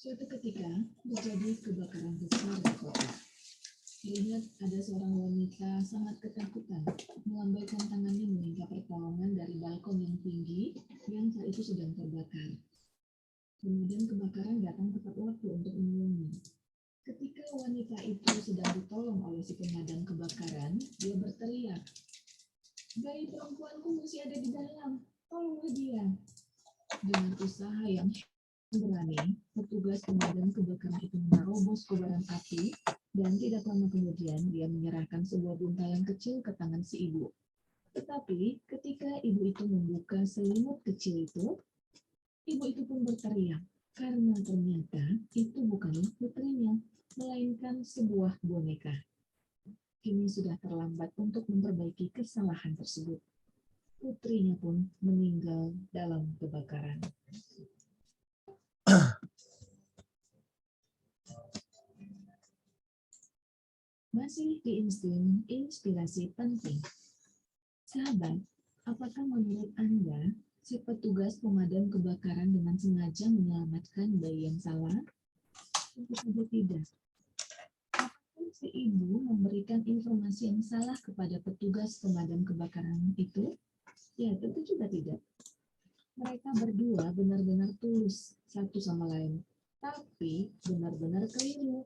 Suatu ketika terjadi kebakaran besar di kota. Terlihat ada seorang wanita sangat ketakutan, melambaikan tangannya meminta pertolongan dari balkon yang tinggi yang saat itu sedang terbakar. Kemudian kebakaran datang tepat waktu untuk menolongnya. Ketika wanita itu sedang ditolong oleh si pemadam kebakaran, dia berteriak, "Bayi perempuanku masih ada di dalam, tolonglah dia." Dengan usaha yang berani, petugas pemadam kebakaran itu menerobos kobaran api dan tidak lama kemudian dia menyerahkan sebuah buntalan kecil ke tangan si ibu. Tetapi ketika ibu itu membuka selimut kecil itu, ibu itu pun berteriak karena ternyata itu bukanlah putrinya, melainkan sebuah boneka. Kini sudah terlambat untuk memperbaiki kesalahan tersebut. Putrinya pun meninggal dalam kebakaran. Masih di insting inspirasi penting. Sahabat, apakah menurut Anda si petugas pemadam kebakaran dengan sengaja menyelamatkan bayi yang salah? Tentu saja tidak. Apakah si ibu memberikan informasi yang salah kepada petugas pemadam kebakaran itu? Ya, tentu juga tidak. Mereka berdua benar-benar tulus satu sama lain, tapi benar-benar keliru.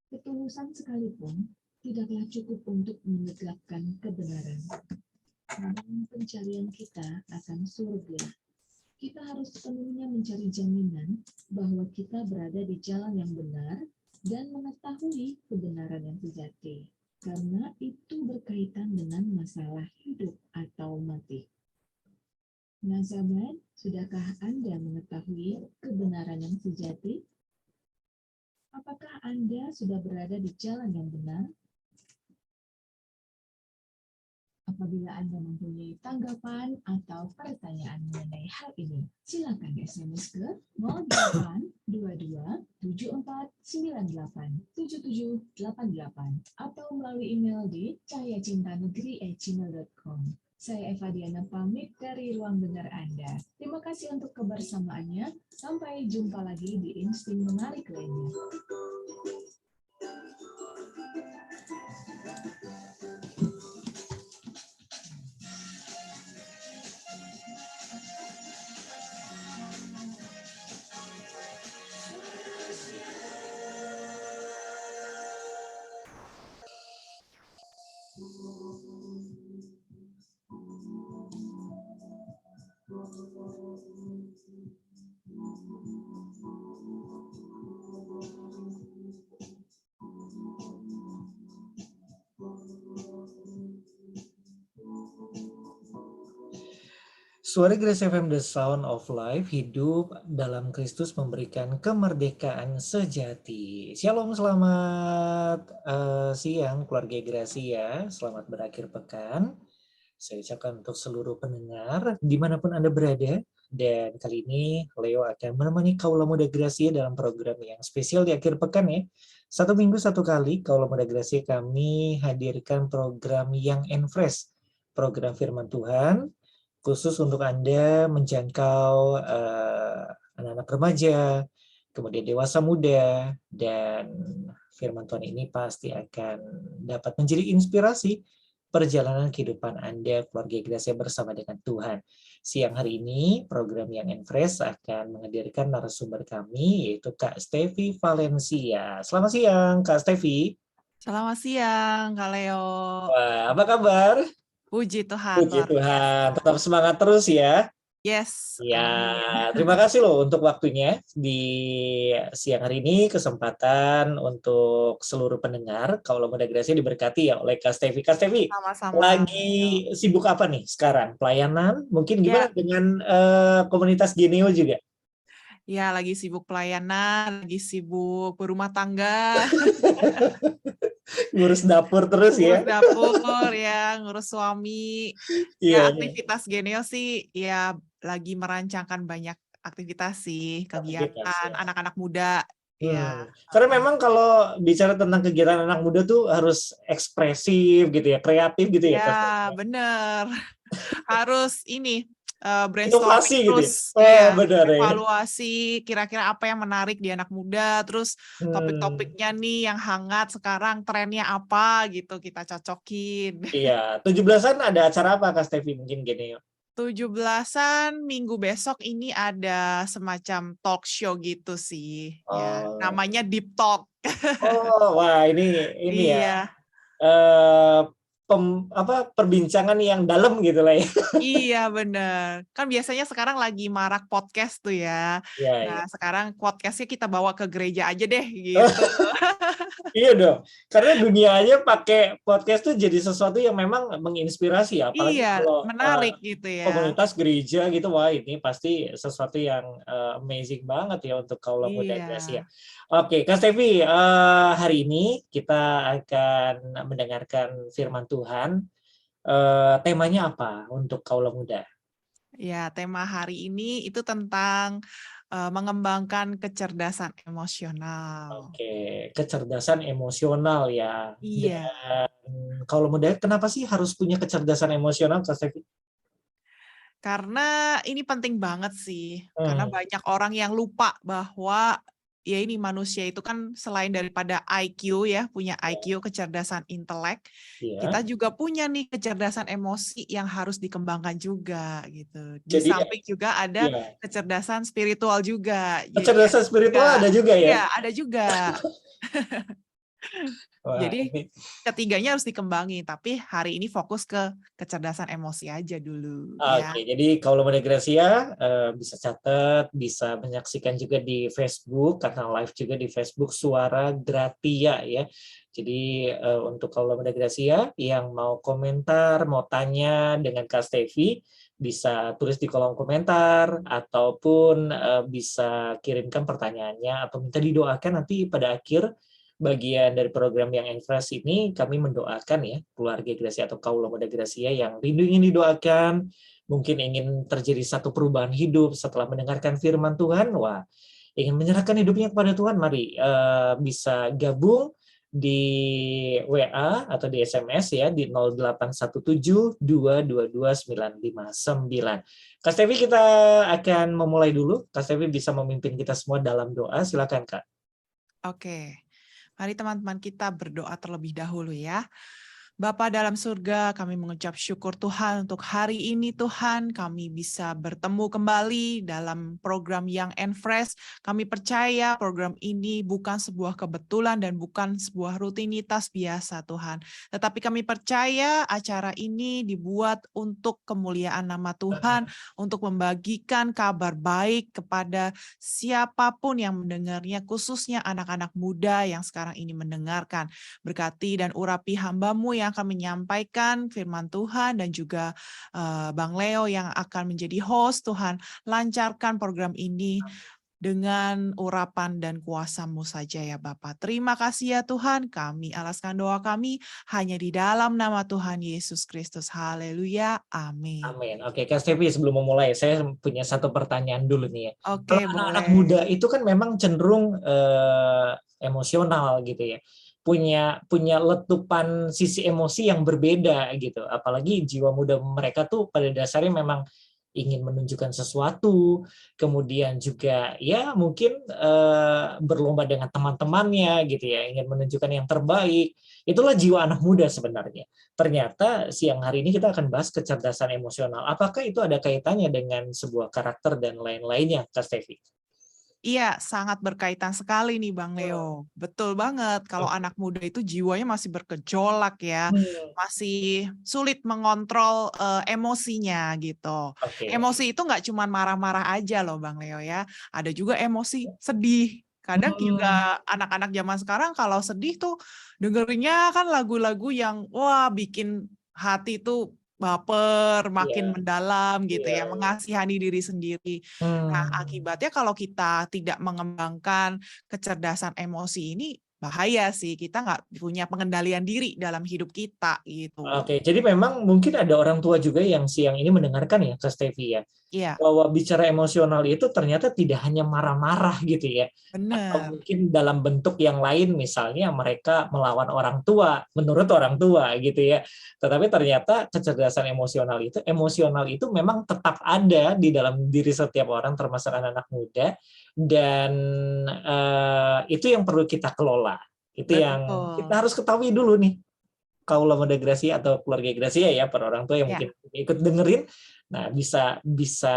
Ketulusan sekalipun tidaklah cukup untuk menegakkan kebenaran. Dalam pencarian kita akan surga, kita harus sepenuhnya mencari jaminan bahwa kita berada di jalan yang benar dan mengetahui kebenaran yang sejati, karena itu berkaitan dengan masalah hidup atau mati. Nah, sahabat, sudahkah Anda mengetahui kebenaran yang sejati? Apakah Anda sudah berada di jalan yang benar? Apabila Anda mempunyai tanggapan atau pertanyaan mengenai hal ini, silakan SMS ke 0822 7498 7788 atau melalui email di cahayacintanegeri@gmail.com. Saya Eva Diana pamit dari ruang dengar Anda. Terima kasih untuk kebersamaannya. Sampai jumpa lagi di Insting Menarik lainnya. Suara Grace FM, The Sound of Life, hidup dalam Kristus memberikan kemerdekaan sejati. Shalom, selamat siang keluarga Gracia, selamat berakhir pekan. Saya ucapkan untuk seluruh pendengar, dimanapun Anda berada. Dan kali ini Leo akan menemani Kaula Muda Gracia dalam program yang spesial di akhir pekan ya. Satu minggu satu kali, Kaula Muda Gracia kami hadirkan program Young and Fresh, program firman Tuhan, khusus untuk Anda menjangkau anak-anak remaja, kemudian dewasa muda, dan firman Tuhan ini pasti akan dapat menjadi inspirasi perjalanan kehidupan Anda, keluarga Gracia bersama dengan Tuhan. Siang hari ini, program Young and Fresh akan menghadirkan narasumber kami, yaitu Kak Stevi Valencia. Selamat siang, Kak Stevi. Selamat siang, Kak Leo. Wah, apa kabar? Puji Tuhan. Puji Tuhan, tetap semangat terus ya. Yes. Ya, terima kasih loh untuk waktunya di siang hari ini, kesempatan untuk seluruh pendengar. Kalau Muda Gracia diberkati ya oleh Kak Stevi. Kak Stevi, Sama-sama. lagi sibuk apa nih sekarang? Pelayanan? Mungkin gimana dengan komunitas Geneo juga? Ya, lagi sibuk pelayanan, lagi sibuk berumah tangga. Ngurus dapur terus ya? Ngurus dapur ya, ngurus suami. Ya, aktivitas Geneo sih ya lagi merancangkan banyak aktivitas sih, kegiatan anak-anak muda. Ya. Karena memang kalau bicara tentang kegiatan anak muda tuh harus ekspresif gitu ya, kreatif gitu ya. Ya, bener. Harus ini, brainstorming Inovasi gitu ya? terus, Oh, iya, benar ya. evaluasi kira-kira apa yang menarik di anak muda, terus topik-topiknya nih yang hangat sekarang, trennya apa gitu, kita cocokin. Iya, 17-an ada acara apa Kak Stevi mungkin gini? 17-an minggu besok ini ada semacam talk show gitu sih, ya, Oh, namanya Deep Talk. wah ini ya, Iya. eh, perbincangan yang dalam gitu lah ya. Iya bener, kan biasanya sekarang lagi marak podcast tuh ya. Iya, iya. Nah sekarang podcastnya kita bawa ke gereja aja deh gitu. Iya dong, karena dunianya pakai podcast tuh jadi sesuatu yang memang menginspirasi, apalagi Iya, kalau menarik gitu ya. komunitas gereja gitu, wah ini pasti sesuatu yang amazing banget ya untuk kaula muda Gracia. Iya. Oke, Kak Stevi, hari ini kita akan mendengarkan firman Tuhan. Temanya apa untuk kaula muda? Ya, tema hari ini itu tentang mengembangkan kecerdasan emosional. Oke, kecerdasan emosional ya. Iya. Dan kaula muda kenapa sih harus punya kecerdasan emosional, Kak Stevi? Karena ini penting banget sih, karena Hmm, banyak orang yang lupa bahwa ya ini manusia itu kan selain daripada IQ ya, punya IQ, kecerdasan intelek, kita iya. juga punya nih kecerdasan emosi yang harus dikembangkan juga gitu. Di Jadi samping juga ada ya, kecerdasan spiritual juga. Jadi ada kecerdasan spiritual juga, ada juga ya. iya ada juga. Wah, Jadi ini ketiganya harus dikembangin, tapi hari ini fokus ke kecerdasan emosi aja dulu ya. oke. Jadi kalau Muda Gracia bisa catat, bisa menyaksikan juga di Facebook karena live juga di Facebook Suara Gratia ya. Jadi untuk kalau Muda Gracia yang mau komentar, mau tanya dengan Kak Stevi, bisa tulis di kolom komentar ataupun bisa kirimkan pertanyaannya atau minta didoakan nanti pada akhir bagian dari program yang Enfresh ini kami mendoakan ya keluarga Gracia atau kaula muda Gracia yang rindu ingin didoakan, mungkin ingin terjadi satu perubahan hidup setelah mendengarkan firman Tuhan, wah ingin menyerahkan hidupnya kepada Tuhan, mari bisa gabung di WA atau di SMS ya di 0817222959. Kak Stevi kita akan memulai dulu. Kak Stevi bisa memimpin kita semua dalam doa. Silakan Kak. Oke. Mari teman-teman kita berdoa terlebih dahulu ya. Bapa dalam surga, kami mengucap syukur Tuhan untuk hari ini Tuhan, kami bisa bertemu kembali dalam program Young and Fresh. Kami percaya program ini bukan sebuah kebetulan dan bukan sebuah rutinitas biasa Tuhan. Tetapi kami percaya acara ini dibuat untuk kemuliaan nama Tuhan, untuk membagikan kabar baik kepada siapapun yang mendengarnya, khususnya anak-anak muda yang sekarang ini mendengarkan. Berkati dan urapi hamba-Mu yang akan menyampaikan firman Tuhan dan juga Bang Leo yang akan menjadi host. Tuhan, lancarkan program ini dengan urapan dan kuasa-Mu saja ya Bapa. Terima kasih ya Tuhan, kami alaskan doa kami hanya di dalam nama Tuhan Yesus Kristus. Haleluya. Amin. Amin. Oke, Kak Stevi, sebelum memulai, saya punya satu pertanyaan dulu nih ya. Oke, Kalau anak-anak boleh. muda itu kan memang cenderung emosional gitu ya. Punya letupan sisi emosi yang berbeda gitu. Apalagi jiwa muda mereka tuh pada dasarnya memang ingin menunjukkan sesuatu, kemudian juga ya mungkin berlomba dengan teman-temannya gitu ya, ingin menunjukkan yang terbaik. Itulah jiwa anak muda sebenarnya. Ternyata siang hari ini kita akan bahas kecerdasan emosional. Apakah itu ada kaitannya dengan sebuah karakter dan lain-lainnya, Kak Stevi? Iya, sangat berkaitan sekali nih Bang Leo. Betul banget, kalau anak muda itu jiwanya masih bergejolak ya, masih sulit mengontrol emosinya gitu. Oke. Emosi itu nggak cuma marah-marah aja loh Bang Leo ya, ada juga emosi sedih. Kadang juga anak-anak zaman sekarang kalau sedih tuh dengerinnya kan lagu-lagu yang wah bikin hati tuh baper, makin Iya, mendalam gitu iya, ya, iya. mengasihani diri sendiri. Nah, akibatnya kalau kita tidak mengembangkan kecerdasan emosi ini, bahaya sih. Kita nggak punya pengendalian diri dalam hidup kita gitu. Oke, jadi memang mungkin ada orang tua juga yang siang ini mendengarkan ya, Kak Stevi ya, Iya, bahwa bicara emosional itu ternyata tidak hanya marah-marah gitu ya, atau bener. mungkin dalam bentuk yang lain, misalnya mereka melawan orang tua, menurut orang tua gitu ya. Tetapi ternyata kecerdasan emosional itu memang tetap ada di dalam diri setiap orang, termasuk anak-anak muda, dan itu yang perlu kita kelola. Itu yang kita Betul. harus ketahui dulu nih, kaula muda Gracia atau keluarga Gracia ya, para orang tua yang Ya. mungkin ikut dengerin, nah bisa bisa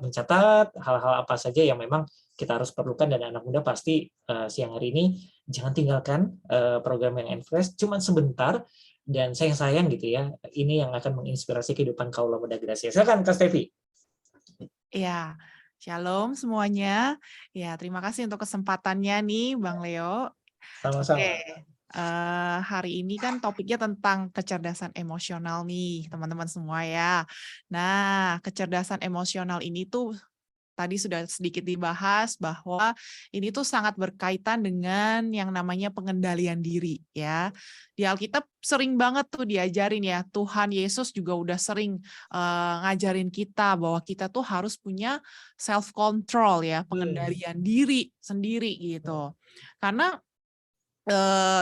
mencatat hal-hal apa saja yang memang kita harus perlukan, dan anak muda pasti siang hari ini jangan tinggalkan program yang Enfresh cuma sebentar, dan sayang gitu ya, ini yang akan menginspirasi kehidupan kaula muda Gracia. Silakan Kak Stevi. Ya, shalom semuanya. Ya, terima kasih untuk kesempatannya nih, Bang Leo. Sama-sama. Oke, hari ini kan topiknya tentang kecerdasan emosional nih, teman-teman semua ya. Nah, kecerdasan emosional ini tuh tadi sudah sedikit dibahas bahwa ini tuh sangat berkaitan dengan yang namanya pengendalian diri ya. Di Alkitab sering banget tuh diajarin ya, Tuhan Yesus juga udah sering ngajarin kita bahwa kita tuh harus punya self control ya, pengendalian diri sendiri gitu. Karena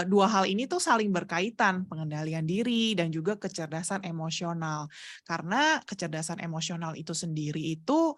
dua hal ini tuh saling berkaitan, pengendalian diri dan juga kecerdasan emosional. Karena kecerdasan emosional itu sendiri itu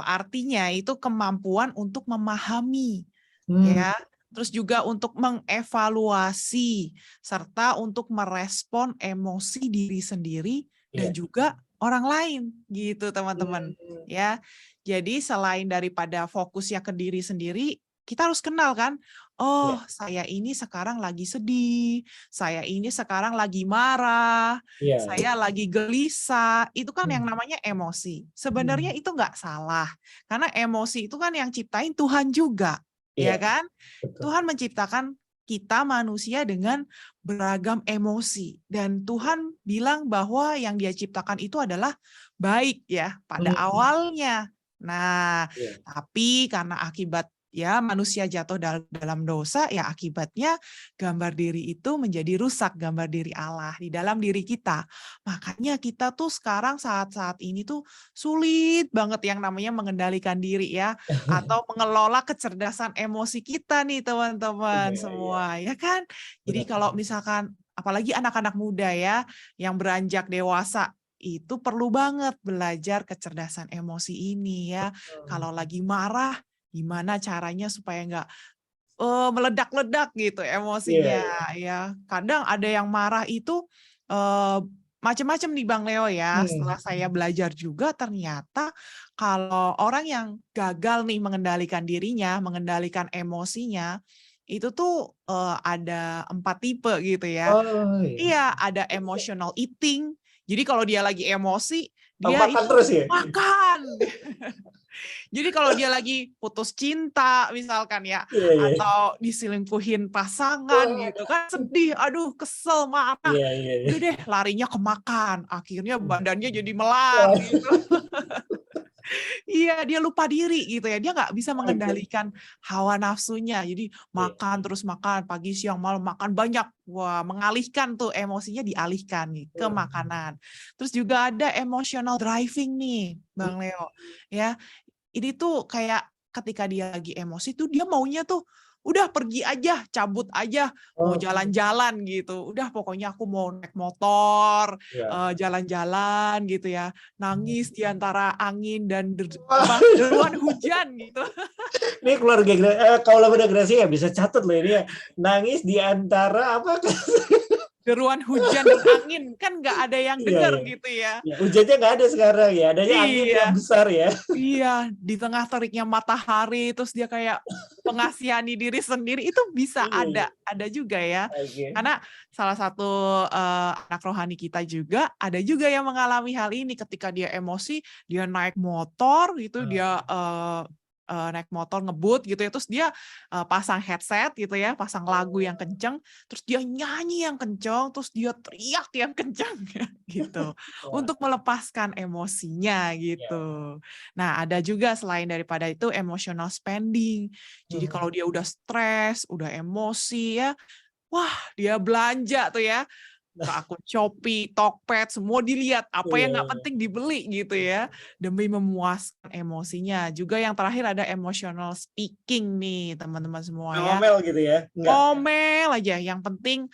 artinya itu kemampuan untuk memahami, ya, terus juga untuk mengevaluasi serta untuk merespon emosi diri sendiri dan Iya. juga orang lain, gitu teman-teman. Ya, jadi selain daripada fokusnya ke diri sendiri, kita harus kenal kan, oh Iya. saya ini sekarang lagi sedih, saya ini sekarang lagi marah, Iya. saya lagi gelisah, itu kan yang namanya emosi. Sebenarnya itu nggak salah, karena emosi itu kan yang ciptain Tuhan juga, ya Iya, kan? betul. Tuhan menciptakan kita manusia dengan beragam emosi, dan Tuhan bilang bahwa yang Dia ciptakan itu adalah baik ya pada awalnya. Nah, Iya. tapi karena akibat ya manusia jatuh dalam dosa, ya akibatnya gambar diri itu menjadi rusak, gambar diri Allah di dalam diri kita. Makanya kita tuh sekarang saat-saat ini tuh sulit banget yang namanya mengendalikan diri ya, atau mengelola kecerdasan emosi kita nih teman-teman Iya, iya. semua, ya kan? Jadi Benar. kalau misalkan apalagi anak-anak muda ya yang beranjak dewasa, itu perlu banget belajar kecerdasan emosi ini ya. Kalau lagi marah, gimana caranya supaya nggak meledak-ledak gitu Iya, emosinya iya. ya. Kadang ada yang marah itu macam-macam nih Bang Leo ya. Setelah saya belajar juga ternyata kalau orang yang gagal nih mengendalikan dirinya, mengendalikan emosinya, itu tuh ada 4 tipe gitu ya. Oh, iya. Iya, ada emotional eating. Jadi kalau dia lagi emosi, Oh, dia makan itu terus ya? makan. Jadi kalau dia lagi putus cinta misalkan ya, Iya, iya. atau diselingkuhin pasangan Wah, gitu kan, sedih, aduh kesel, marah, iya, iya, iya. udah deh larinya ke makan, akhirnya badannya jadi melar Wah. gitu. Iya, dia lupa diri gitu ya, dia nggak bisa mengendalikan hawa nafsunya, jadi Iya. makan terus makan, pagi, siang, malam makan banyak. Wah, mengalihkan tuh emosinya, dialihkan nih ke makanan. Terus juga ada emotional driving nih, Bang Leo, ya. Ini tuh kayak ketika dia lagi emosi tuh dia maunya tuh udah pergi aja, cabut aja, mau Oh, jalan-jalan gitu. Udah pokoknya aku mau naik motor, iya. jalan-jalan gitu ya. Nangis di antara angin dan Wah, deruan hujan gitu. ini keluarga kaula muda Gracia ya, bisa catat loh ini ya. Nangis di antara apa? Deruan hujan dan angin, kan nggak ada yang Iya, denger iya. gitu ya. Ya, hujannya nggak ada sekarang ya, adanya angin yang Iya. besar ya. Iya, di tengah teriknya matahari, terus dia kayak mengasihani diri sendiri, itu bisa Iya, iya. ada juga ya. Oke. Karena salah satu anak rohani kita juga, ada juga yang mengalami hal ini ketika dia emosi, dia naik motor gitu, dia naik motor ngebut gitu ya, terus dia pasang headset gitu ya, pasang lagu yang kenceng, terus dia nyanyi yang kenceng, terus dia teriak yang kenceng gitu Wah, untuk melepaskan emosinya ya. gitu. Nah, ada juga selain daripada itu emotional spending. Jadi Hmm. kalau dia udah stres, udah emosi ya, wah dia belanja tuh ya ke akun Shopee, Tokped, semua dilihat, apa yang nggak Iya. penting dibeli gitu ya, demi memuaskan emosinya. Juga yang terakhir ada emotional speaking nih teman-teman semua ya. Ngomel gitu ya? Enggak. Ngomel aja, yang penting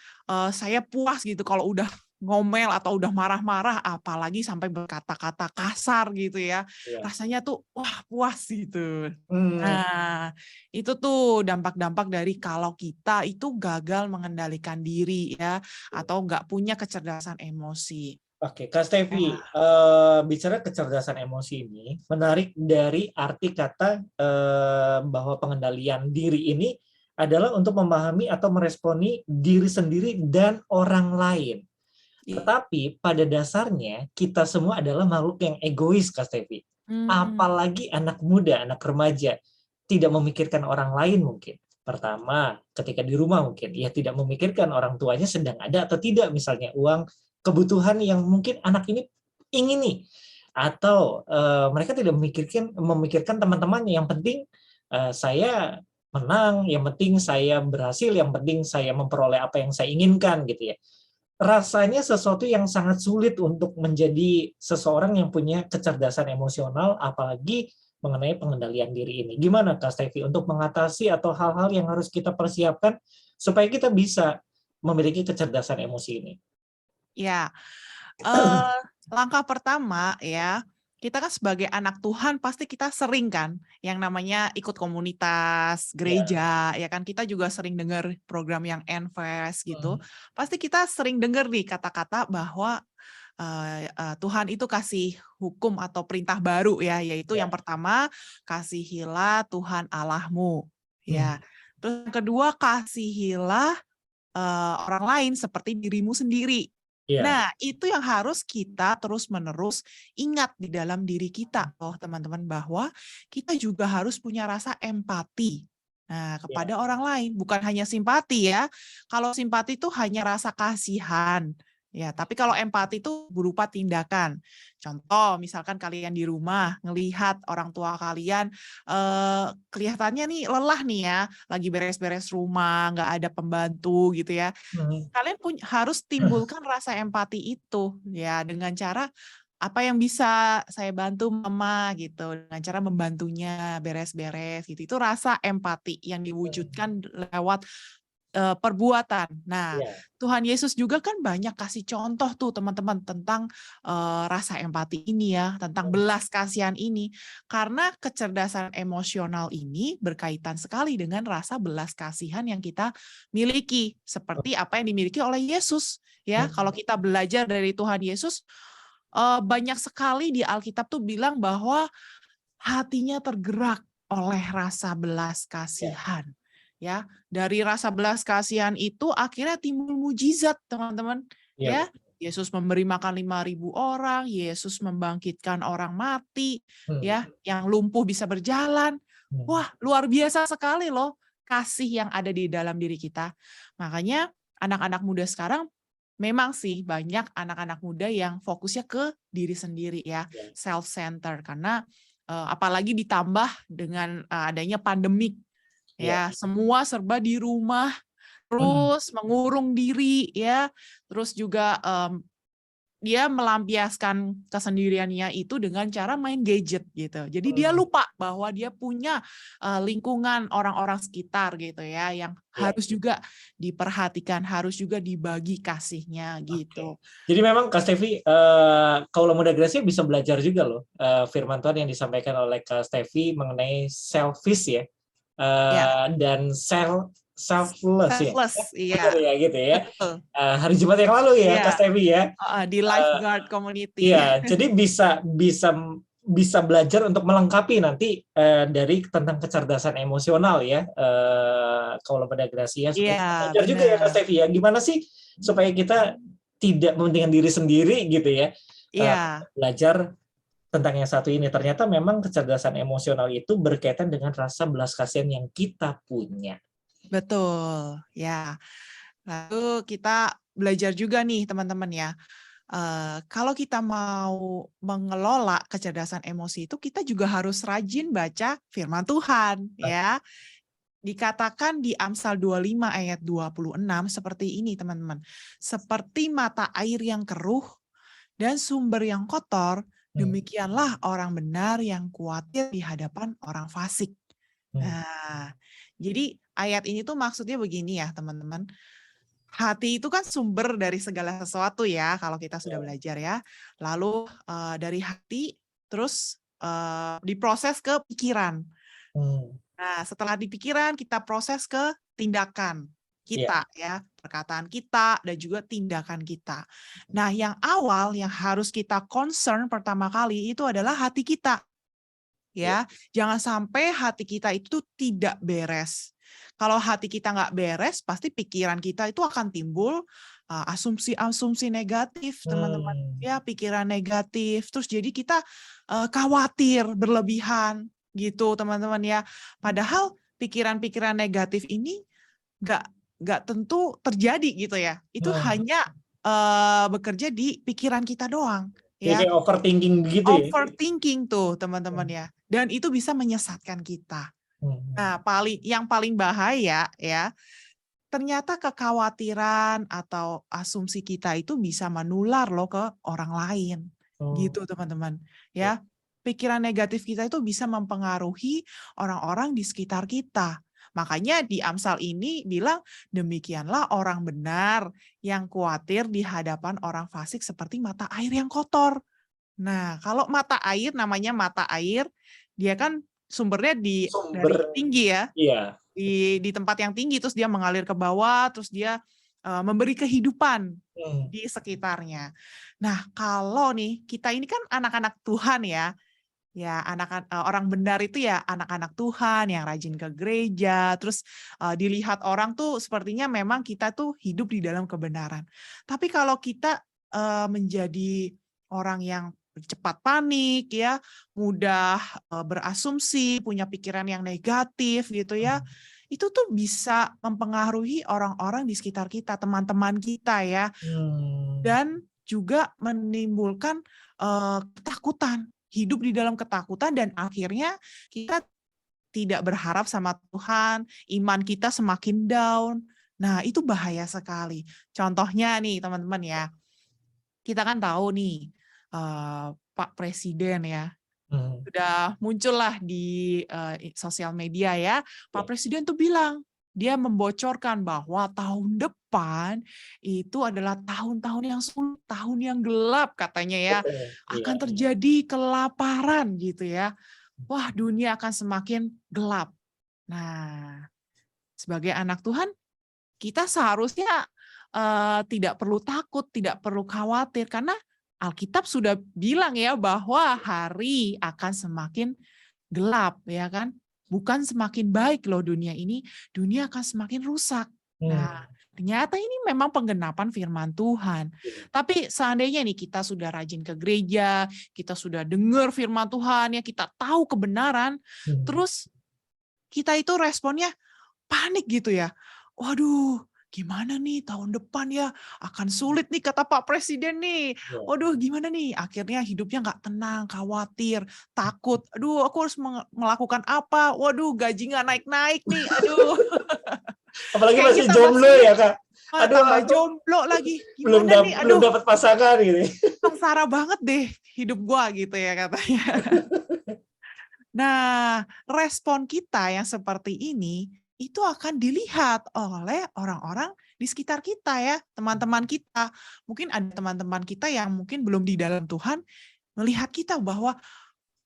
saya puas gitu kalau udah ngomel atau udah marah-marah, apalagi sampai berkata-kata kasar gitu ya. Iya. Rasanya tuh wah puas gitu. Hmm. Nah, itu tuh dampak-dampak dari kalau kita itu gagal mengendalikan diri ya, atau nggak punya kecerdasan emosi. Oke, Kak Stevi, Ya. bicara kecerdasan emosi ini menarik dari arti kata bahwa pengendalian diri ini adalah untuk memahami atau meresponi diri sendiri dan orang lain. Tetapi pada dasarnya kita semua adalah makhluk yang egois, Kak Stevi. Hmm, Apalagi anak muda, anak remaja, tidak memikirkan orang lain mungkin. Pertama, ketika di rumah mungkin, ya tidak memikirkan orang tuanya sedang ada atau tidak, misalnya uang kebutuhan yang mungkin anak ini ingini. Atau mereka tidak memikirkan teman-temannya, yang penting saya menang, yang penting saya berhasil, yang penting saya memperoleh apa yang saya inginkan gitu ya. Rasanya sesuatu yang sangat sulit untuk menjadi seseorang yang punya kecerdasan emosional, apalagi mengenai pengendalian diri ini. Gimana Kak Stevi untuk mengatasi atau hal-hal yang harus kita persiapkan supaya kita bisa memiliki kecerdasan emosi ini? ya. Langkah pertama ya, kita kan sebagai anak Tuhan pasti kita sering kan yang namanya ikut komunitas, Ya. gereja, ya kan kita juga sering dengar program yang Enfest gitu. Pasti kita sering dengar nih kata-kata bahwa Tuhan itu kasih hukum atau perintah baru ya, yaitu yang Ya. pertama kasihilah Tuhan Allahmu, Hmm. ya. Terus yang kedua kasihilah orang lain seperti dirimu sendiri. Ya. Nah, itu yang harus kita terus-menerus ingat di dalam diri kita, loh teman-teman, bahwa kita juga harus punya rasa empati. Nah, Ya. kepada orang lain, bukan hanya simpati ya. Kalau simpati itu hanya rasa kasihan. Ya, tapi kalau empati itu berupa tindakan. Contoh, misalkan kalian di rumah ngelihat orang tua kalian kelihatannya nih lelah nih ya, lagi beres-beres rumah, nggak ada pembantu gitu ya. Hmm. Kalian harus timbulkan rasa empati itu ya dengan cara apa yang bisa saya bantu mama gitu, dengan cara membantunya beres-beres gitu. Itu rasa empati yang diwujudkan lewat perbuatan. Nah, Ya. Tuhan Yesus juga kan banyak kasih contoh tuh teman-teman tentang rasa empati ini ya, tentang belas kasihan ini. Karena kecerdasan emosional ini berkaitan sekali dengan rasa belas kasihan yang kita miliki, seperti apa yang dimiliki oleh Yesus. Ya, kalau kita belajar dari Tuhan Yesus, banyak sekali di Alkitab tuh bilang bahwa hatinya tergerak oleh rasa belas Ya. kasihan. Ya, dari rasa belas kasihan itu akhirnya timbul mujizat, teman-teman. Ya. Ya, Yesus memberi makan 5.000 orang, Yesus membangkitkan orang mati, ya, yang lumpuh bisa berjalan. Wah, luar biasa sekali loh kasih yang ada di dalam diri kita. Makanya anak-anak muda sekarang memang sih banyak anak-anak muda yang fokusnya ke diri sendiri ya, self-center, karena apalagi ditambah dengan adanya pandemik. Ya. Ya, semua serba di rumah, terus mengurung diri ya, terus juga dia melampiaskan kesendiriannya itu dengan cara main gadget gitu. Jadi dia lupa bahwa dia punya lingkungan orang-orang sekitar gitu ya, yang Ya. harus juga diperhatikan, harus juga dibagi kasihnya gitu. Jadi memang Kak Stevi, Kaula Muda Gracia bisa belajar juga loh firman Tuhan yang disampaikan oleh Kak Stevi mengenai selfish ya, Ya, dan selfless ya. selfless, Benar iya, ya gitu ya. betul. Hari Jumat yang lalu ya Kak Iya, Stevi ya. di lifeguard community. Iya, jadi bisa belajar untuk melengkapi nanti dari tentang kecerdasan emosional ya, Kaula Muda Gracia, supaya kita Iya, belajar juga ya Kak benar. Stevi ya, gimana sih supaya kita tidak mementingkan diri sendiri gitu ya, Iya, belajar tentang yang satu ini. Ternyata memang kecerdasan emosional itu berkaitan dengan rasa belas kasihan yang kita punya. Betul, ya. Lalu kita belajar juga nih teman-teman ya. Kalau kita mau mengelola kecerdasan emosi itu, kita juga harus rajin baca firman Tuhan ya. Dikatakan di Amsal 25 ayat 26 seperti ini teman-teman. Seperti mata air yang keruh dan sumber yang kotor, demikianlah orang benar yang khawatir di hadapan orang fasik. Nah, jadi ayat ini tuh maksudnya begini ya teman-teman. Hati itu kan sumber dari segala sesuatu ya, kalau kita sudah belajar ya. Lalu dari hati terus diproses ke pikiran. Nah, setelah di pikiran kita proses ke tindakan kita ya, perkataan kita dan juga tindakan kita. Nah, yang awal yang harus kita concern pertama kali itu adalah hati kita. Ya, jangan sampai hati kita itu tidak beres. Kalau hati kita nggak beres, pasti pikiran kita itu akan timbul asumsi-asumsi negatif, teman-teman. Ya, pikiran negatif. Terus jadi kita khawatir berlebihan, gitu, teman-teman ya. Padahal pikiran-pikiran negatif ini nggak tentu terjadi, gitu ya. Itu hanya bekerja di pikiran kita doang. Ya, kayak overthinking begitu ya. overthinking tuh teman-teman ya, dan itu bisa menyesatkan kita. Nah, yang paling bahaya ya, ternyata kekhawatiran atau asumsi kita itu bisa menular loh ke orang lain, gitu teman-teman ya. Pikiran negatif kita itu bisa mempengaruhi orang-orang di sekitar kita. Makanya di Amsal ini bilang, demikianlah orang benar yang khawatir di hadapan orang fasik seperti mata air yang kotor. Nah, kalau mata air, namanya mata air, dia kan sumbernya dari tinggi ya, di tempat yang tinggi, terus dia mengalir ke bawah, terus dia memberi kehidupan di sekitarnya. Nah, kalau nih, kita ini kan anak-anak Tuhan ya, orang benar itu ya anak-anak Tuhan yang rajin ke gereja, terus dilihat orang tuh sepertinya memang kita tuh hidup di dalam kebenaran. Tapi kalau kita menjadi orang yang cepat panik ya, mudah berasumsi, punya pikiran yang negatif gitu ya, itu tuh bisa mempengaruhi orang-orang di sekitar kita, teman-teman kita ya, dan juga menimbulkan ketakutan, hidup di dalam ketakutan, dan akhirnya kita tidak berharap sama Tuhan, iman kita semakin down. Nah, itu bahaya sekali. Contohnya nih teman-teman ya, kita kan tahu nih Pak Presiden ya, sudah muncullah di sosial media ya, Pak Presiden tuh bilang, dia membocorkan bahwa tahun depan itu adalah tahun-tahun yang sulit, tahun yang gelap katanya ya, akan terjadi kelaparan gitu ya. Wah, dunia akan semakin gelap. Nah, sebagai anak Tuhan, kita seharusnya tidak perlu takut, tidak perlu khawatir, karena Alkitab sudah bilang ya bahwa hari akan semakin gelap, ya kan? Bukan semakin baik loh dunia ini, dunia akan semakin rusak. Nah, ternyata ini memang penggenapan firman Tuhan. Tapi seandainya nih kita sudah rajin ke gereja, kita sudah dengar firman Tuhan, ya kita tahu kebenaran, terus kita itu responnya panik gitu ya. Waduh, gimana nih tahun depan ya, akan sulit nih kata Pak Presiden nih. Waduh, gimana nih? Akhirnya hidupnya nggak tenang, khawatir, takut. Aduh, aku harus melakukan apa? Waduh, gaji nggak naik-naik nih. Aduh. Apalagi Kayak masih kita jomblo ya Kak. Aduh, tambah aku jomblo lagi. Gimana nih? belum Aduh, dapat pasangan gitu. sengsara banget deh hidup gua gitu ya katanya. Nah, respon kita yang seperti ini itu akan dilihat oleh orang-orang di sekitar kita ya, teman-teman kita. Mungkin ada teman-teman kita yang mungkin belum di dalam Tuhan, melihat kita bahwa,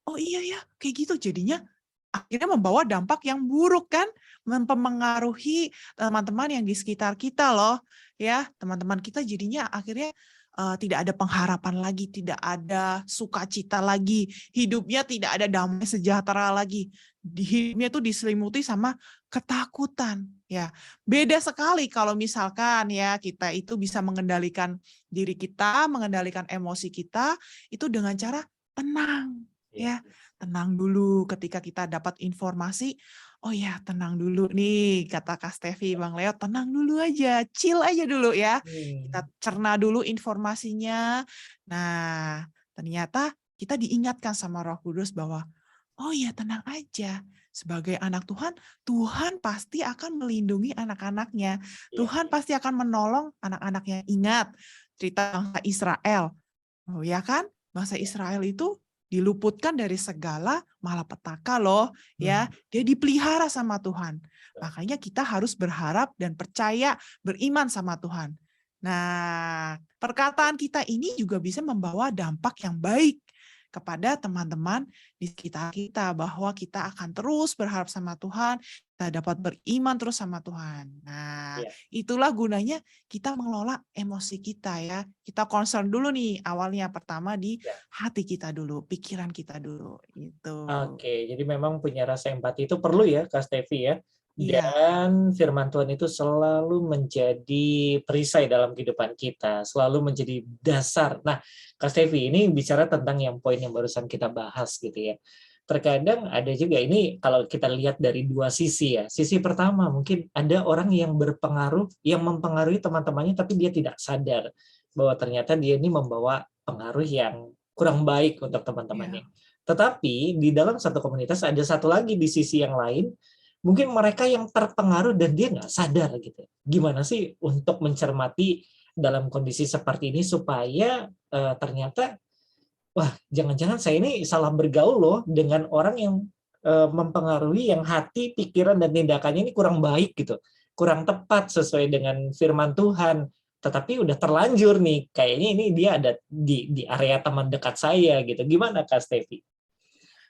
oh iya ya, kayak gitu. Jadinya akhirnya membawa dampak yang buruk kan, mempengaruhi teman-teman yang di sekitar kita loh. Ya, teman-teman kita jadinya akhirnya tidak ada pengharapan lagi, tidak ada sukacita lagi, hidupnya tidak ada damai sejahtera lagi. Hidupnya itu diselimuti sama ketakutan. Ya, beda sekali kalau misalkan ya kita itu bisa mengendalikan diri kita, mengendalikan emosi kita itu dengan cara tenang, Iya. ya, tenang dulu ketika kita dapat informasi. Oh ya, tenang dulu nih, kata Kak Stevi, Bang Leo, tenang dulu aja, chill aja dulu ya. Kita Hmm. cerna dulu informasinya. Nah, ternyata kita diingatkan sama Roh Kudus bahwa, oh ya tenang aja. Sebagai anak Tuhan, Tuhan pasti akan melindungi anak-anaknya. Iya. Tuhan pasti akan menolong anak-anaknya. Ingat cerita bangsa Israel. Oh ya kan? Bangsa Israel itu diluputkan dari segala malapetaka loh, ya. Dia dipelihara sama Tuhan. Makanya kita harus berharap dan percaya, beriman sama Tuhan. Nah, perkataan kita ini juga bisa membawa dampak yang baik kepada teman-teman di sekitar kita, bahwa kita akan terus berharap sama Tuhan, kita dapat beriman terus sama Tuhan. Nah, Iya. itulah gunanya kita mengelola emosi kita ya. Kita concern dulu nih awalnya, pertama di Ya. hati kita dulu, pikiran kita dulu gitu. Oke, jadi memang punya rasa empati itu perlu ya, Kak Stevi ya. Iya, Dan firman Tuhan itu selalu menjadi perisai dalam kehidupan kita, selalu menjadi dasar. Nah, Kak Stevi ini bicara tentang yang poin yang barusan kita bahas gitu ya. Terkadang ada juga ini kalau kita lihat dari dua sisi ya. Sisi pertama mungkin ada orang yang berpengaruh, yang mempengaruhi teman-temannya tapi dia tidak sadar bahwa ternyata dia ini membawa pengaruh yang kurang baik untuk teman-temannya. iya, Tetapi di dalam satu komunitas ada satu lagi di sisi yang lain, mungkin mereka yang terpengaruh dan dia nggak sadar gitu. Gimana sih untuk mencermati dalam kondisi seperti ini supaya ternyata, wah jangan-jangan saya ini salah bergaul loh dengan orang yang mempengaruhi yang hati, pikiran, dan tindakannya ini kurang baik gitu. Kurang tepat sesuai dengan firman Tuhan. Tetapi udah terlanjur nih, kayaknya ini dia ada di area teman dekat saya gitu. Gimana Kak Stevi?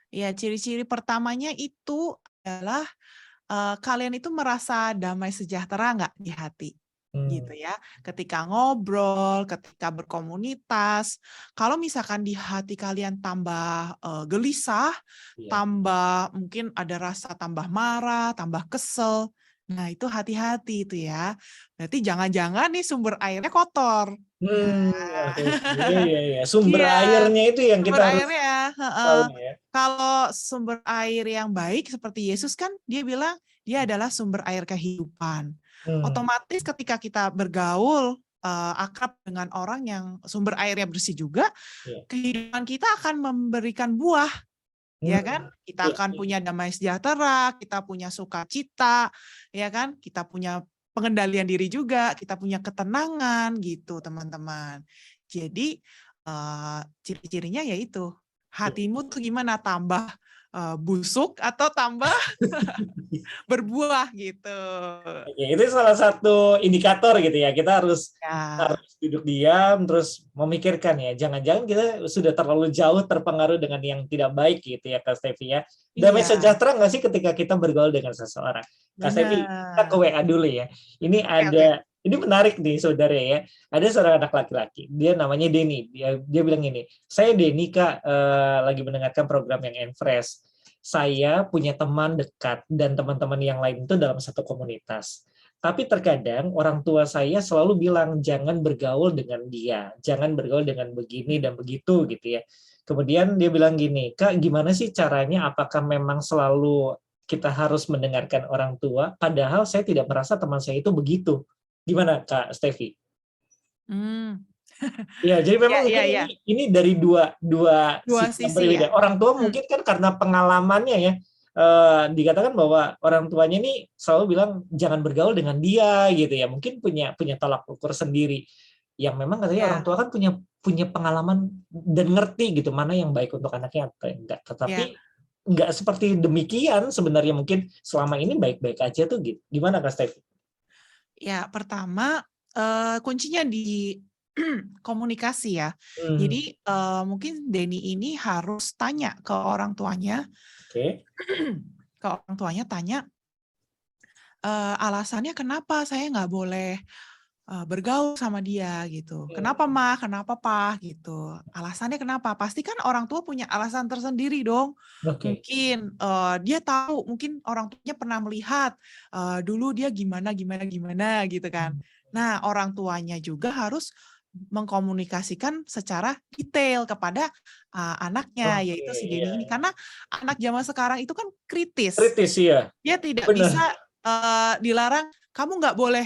ya. Ciri-ciri pertamanya itu adalah kalian itu merasa damai sejahtera nggak di hati? Gitu Hmm, ya. Ketika ngobrol, ketika berkomunitas, kalau misalkan di hati kalian tambah gelisah, iya. tambah mungkin ada rasa tambah marah, tambah kesel. Nah, itu hati-hati itu ya. Berarti jangan-jangan nih sumber airnya kotor. Hmm, Nah, oke. Iya, iya, iya. Sumber iya, airnya itu yang sumber kita harus airnya, tahu heeh. ya. Kalau sumber air yang baik seperti Yesus kan dia bilang dia adalah sumber air kehidupan. Hmm, Otomatis ketika kita bergaul akrab dengan orang yang sumber airnya bersih juga, iya. kehidupan kita akan memberikan buah, ya Hmm, kan? Kita iya, akan iya. punya damai sejahtera, kita punya sukacita, ya kan? Kita punya pengendalian diri juga, kita punya ketenangan gitu, teman-teman. Jadi ciri-cirinya yaitu Iya. hatimu tuh gimana, tambah busuk atau tambah berbuah gitu. Oke, itu salah satu indikator gitu ya. Kita harus Ya, harus duduk diam, terus memikirkan ya. Jangan-jangan kita sudah terlalu jauh terpengaruh dengan yang tidak baik gitu ya, Kak Stevi ya. Damai iya, sejahtera nggak sih ketika kita bergaul dengan seseorang? Kak Stevi, kita ke benar. WA dulu ya. Ini Oke, oke. ini menarik nih saudara ya. Ada seorang anak laki-laki, dia namanya Denny. Dia bilang gini, saya Denny Kak, lagi mendengarkan program yang Enfresh. Saya punya teman dekat dan teman-teman yang lain itu dalam satu komunitas. Tapi terkadang orang tua saya selalu bilang jangan bergaul dengan dia, jangan bergaul dengan begini dan begitu gitu ya. Kemudian dia bilang gini, Kak, gimana sih caranya? Apakah memang selalu kita harus mendengarkan orang tua? Padahal saya tidak merasa teman saya itu begitu. Gimana Kak Stevi? Hmm. Iya, jadi Iya, memang iya, mungkin iya. ini dari dua dua Dua sisi yang sisi ya. berbeda. Orang tua Hmm. mungkin kan karena pengalamannya ya, dikatakan bahwa orang tuanya ini selalu bilang jangan bergaul dengan dia gitu ya. Mungkin punya punya tolak ukur sendiri. Yang memang katanya orang Ya, tua kan punya punya pengalaman dan ngerti gitu mana yang baik untuk anaknya atau enggak. Tetapi ya, enggak seperti demikian sebenarnya, mungkin selama ini baik-baik aja tuh gitu. Gimana Kak Steve? ya. Pertama, kuncinya di komunikasi ya. Hmm, Jadi mungkin Denny ini harus tanya ke orang tuanya, oke. tanya alasannya kenapa saya nggak boleh bergaul sama dia gitu. Kenapa Hmm, mah, kenapa pak gitu. Alasannya kenapa? Pasti kan orang tua punya alasan tersendiri dong. oke. Mungkin dia tahu, mungkin orang tuanya pernah melihat dulu dia gimana gimana gimana gitu kan. Hmm, Nah, orang tuanya juga harus mengkomunikasikan secara detail kepada anaknya, Oke, yaitu si iya. Denny ini. Karena anak zaman sekarang itu kan kritis. Kritis ya, Dia tidak benar. bisa dilarang, kamu nggak boleh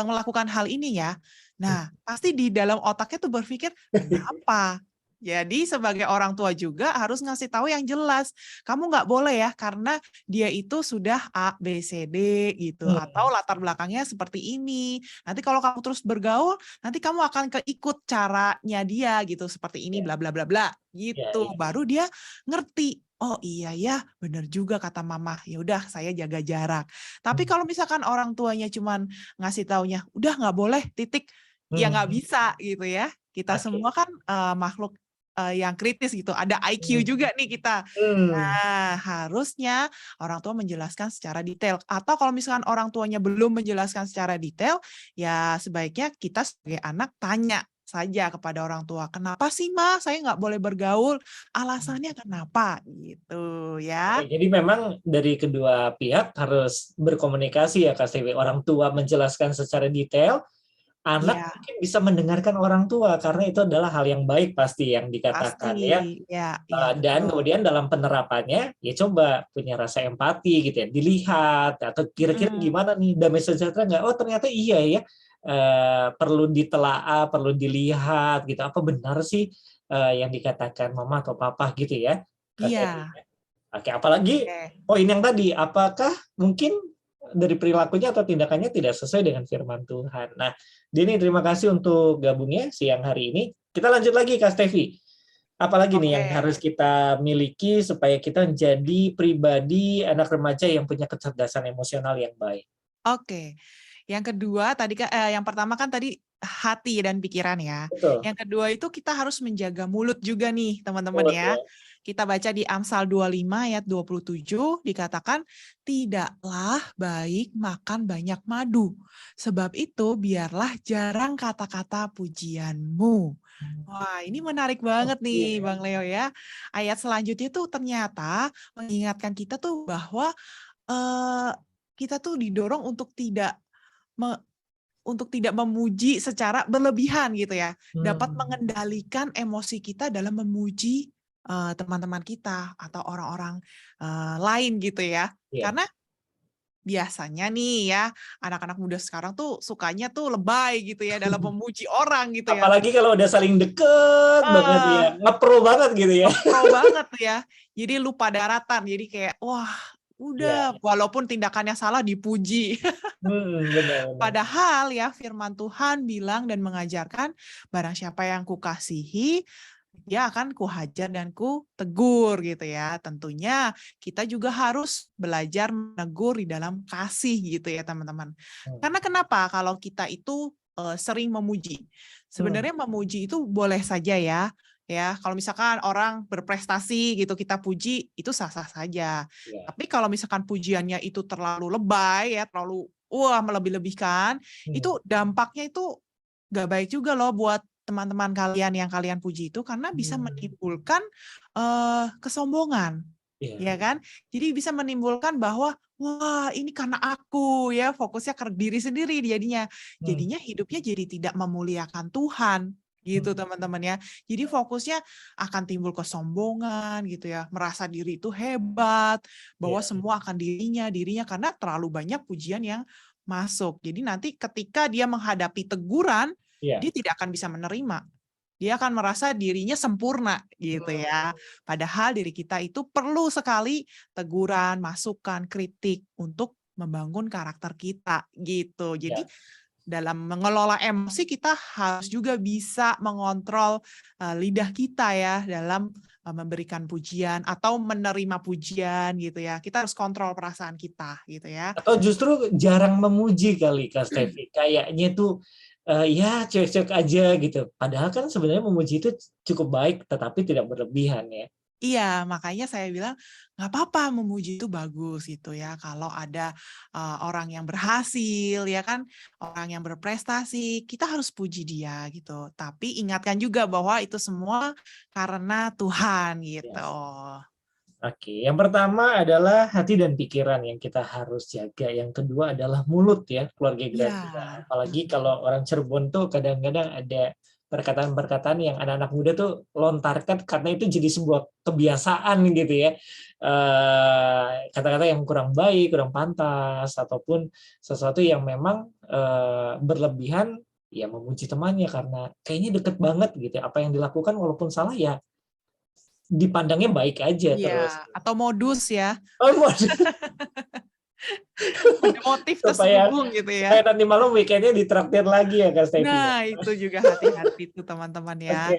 melakukan hal ini ya. Nah, pasti di dalam otaknya tuh berpikir, kenapa? Jadi sebagai orang tua juga harus ngasih tahu yang jelas. Kamu nggak boleh ya, karena dia itu sudah A, B, C, D gitu. Atau latar belakangnya seperti ini. Nanti kalau kamu terus bergaul, nanti kamu akan keikut caranya dia gitu. Seperti ini, Ya, bla bla bla bla. ya, Gitu. ya. Baru dia ngerti. Oh iya ya, benar juga kata mama. Ya udah, saya jaga jarak. Tapi kalau misalkan orang tuanya cuman ngasih taunya, udah nggak boleh, titik. Ya nggak bisa gitu ya. Kita Oke. semua kan makhluk yang kritis gitu. Ada IQ juga nih kita. Hmm. Nah, harusnya orang tua menjelaskan secara detail. Atau kalau misalkan orang tuanya belum menjelaskan secara detail, ya sebaiknya kita sebagai anak tanya saja kepada orang tua. Kenapa sih, Ma? Saya nggak boleh bergaul. Alasannya kenapa? Gitu ya. Oke, jadi memang dari kedua pihak harus berkomunikasi ya Kak Stevi. Orang tua menjelaskan secara detail, anak Iya, mungkin bisa mendengarkan orang tua karena itu adalah hal yang baik pasti yang pasti. dikatakan ya. Ya, iya Dan betul. kemudian dalam penerapannya ya coba punya rasa empati gitu ya, dilihat atau kira-kira Mm-mm. gimana nih, damai sejahtera nggak? Oh ternyata iya ya, perlu ditelaah, perlu dilihat gitu. Apa benar sih yang dikatakan mama atau papa gitu ya, Kak Stevi? Iya. Oke, apalagi Oke. poin yang tadi, apakah mungkin dari perilakunya atau tindakannya tidak sesuai dengan firman Tuhan. Nah, Dini terima kasih untuk gabungnya siang hari ini. Kita lanjut lagi Kak Stevi. Apalagi nih Oke. yang harus kita miliki supaya kita menjadi pribadi anak remaja yang punya kecerdasan emosional yang baik. Oke. Yang kedua tadi yang pertama kan tadi hati dan pikiran ya. Betul. Yang kedua itu kita harus menjaga mulut juga nih, teman-teman Mulut ya. ya. Kita baca di Amsal 25 ayat 27 dikatakan, "Tidaklah baik makan banyak madu, sebab itu biarlah jarang kata-kata pujianmu." Wah, ini menarik banget nih, Oke. Bang Leo ya. Ayat selanjutnya tuh ternyata mengingatkan kita tuh bahwa eh, kita tuh didorong untuk tidak memuji secara berlebihan gitu ya. Dapat mengendalikan emosi kita dalam memuji teman-teman kita atau orang-orang lain gitu ya. Iya. Karena biasanya nih ya, anak-anak muda sekarang tuh sukanya tuh lebay gitu ya dalam memuji orang gitu ya. Apalagi kalau udah saling deket banget ya, Eh, ngepro banget gitu ya. Pro banget tuh ya. Jadi lupa daratan. Jadi kayak wah, Iya. udah walaupun tindakannya salah dipuji. Benar-benar. Padahal ya firman Tuhan bilang dan mengajarkan barang siapa yang kukasihi dia akan kuhajar dan ku tegur gitu ya. Tentunya kita juga harus belajar menegur di dalam kasih gitu ya teman-teman. Karena kenapa? Kalau kita itu sering memuji. Sebenarnya memuji itu boleh saja ya. Ya, kalau misalkan orang berprestasi gitu kita puji itu sah-sah saja. Iya. Tapi kalau misalkan pujiannya itu terlalu lebay ya, terlalu wah melebih-lebihkan, itu dampaknya itu nggak baik juga loh buat teman-teman kalian yang kalian puji itu karena bisa menimbulkan kesombongan, Iya. ya kan? Jadi bisa menimbulkan bahwa wah ini karena aku ya fokusnya ke diri sendiri jadinya. Jadinya hidupnya jadi tidak memuliakan Tuhan gitu teman-teman ya. Jadi fokusnya akan timbul kesombongan gitu ya, merasa diri itu hebat, bahwa Iya. semua akan dirinya karena terlalu banyak pujian yang masuk. Jadi nanti ketika dia menghadapi teguran, Iya. dia tidak akan bisa menerima. Dia akan merasa dirinya sempurna gitu ya. Padahal diri kita itu perlu sekali teguran, masukan, kritik untuk membangun karakter kita gitu. Jadi Iya. dalam mengelola emosi kita harus juga bisa mengontrol lidah kita ya dalam memberikan pujian atau menerima pujian gitu ya. Kita harus kontrol perasaan kita gitu ya. Atau justru jarang memuji kali Kak Stevi. Kayaknya tuh ya cuek-cuek aja gitu. Padahal kan sebenarnya memuji itu cukup baik tetapi tidak berlebihan ya. Iya, makanya saya bilang nggak apa-apa memuji itu bagus gitu ya. Kalau ada orang yang berhasil, ya kan, orang yang berprestasi, kita harus puji dia gitu. Tapi ingatkan juga bahwa itu semua karena Tuhan gitu. Yes. Oke, yang pertama adalah hati dan pikiran yang kita harus jaga. Yang kedua adalah mulut ya, keluarga Iya, Gracia. Apalagi kalau orang Cirebon tuh kadang-kadang ada perkataan-perkataan yang anak-anak muda tuh lontarkan karena itu jadi sebuah kebiasaan gitu ya. Kata-kata yang kurang baik, kurang pantas, ataupun sesuatu yang memang berlebihan, ya memuji temannya karena kayaknya deket banget gitu ya. Apa yang dilakukan walaupun salah ya dipandangnya baik aja terus. Iya, atau modus ya. Oh, Ada motif supaya terselubung gitu ya. supaya nanti malam weekendnya ditraktir lagi ya Kak Stevi. Nah, itu juga hati-hati tuh teman-teman ya.